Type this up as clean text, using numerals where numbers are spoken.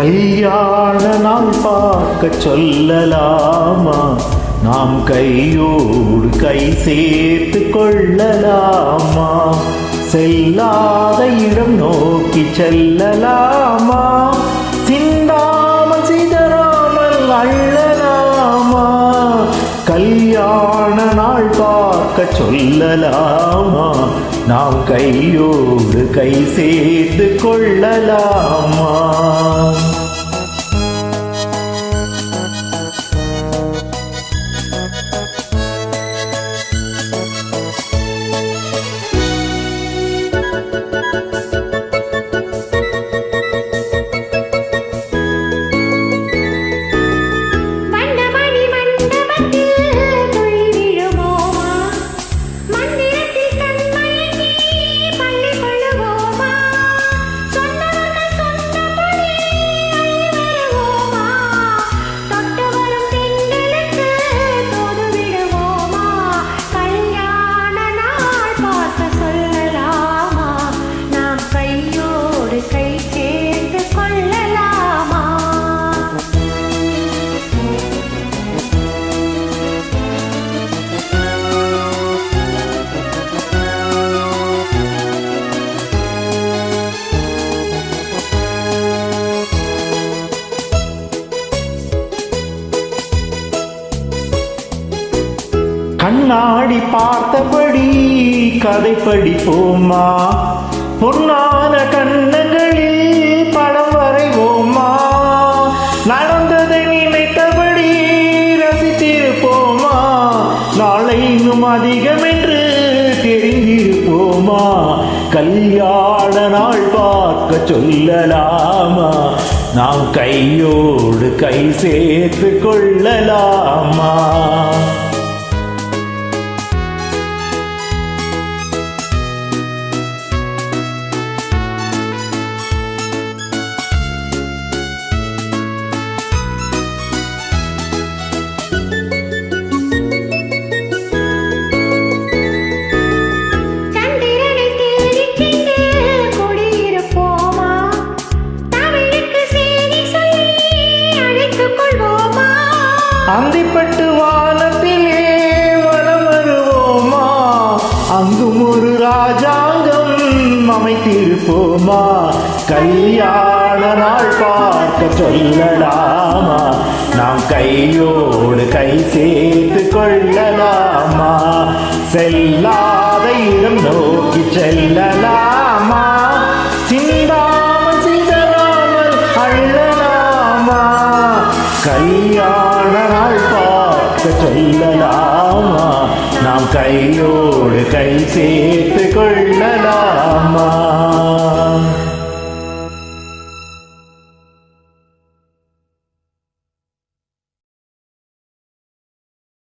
கல்யாண நாள் பார்க்க சொல்லலாமா? நாம் கையோடு கை சேர்த்து கொள்ளலாமா? செல்லாத இடம் நோக்கி செல்லலாமா? சிந்தாமல் சிதறாமல் அள்ளலாமா? கல்யாண நாள் பார்க்க சொல்லலாமா? நாம் கையோடு கை சேர்த்து கொள்ளலாமா? கண்ணாடி பார்த்தபடி கதை படிப்போமா? பொன்னான கண்ணங்களில் படம் வரைவோமா? நடந்ததை நினைத்தபடி ரசித்திருப்போமா? நாளை இன்னும் அதிகம் என்று தெரிந்திருப்போமா? கல்யாண நாள் பார்க்க சொல்லலாமா? நாம் கையோடு கை சேர்த்து கொள்ளலாமா? அந்திப்பட்டு வானத்திலே வலம் வருவோமா? அங்கும் ஒரு ராஜாங்கம் அமைத்திருப்போமா? கல்யாண நாள் பார்க்க சொல்லலாமா? நாம் கையோடு கை சேர்த்து கொள்ளலாமா? செல்லாத இடம் நோக்கி செல்லலாமா? சிந்தாமல் சிதறாமல் அள்ளலாமா? கல்யாண நாள் பார்க்க சொல்லலாமா? நாம் கையோடு கை சேர்த்து கொள்ளலாமா?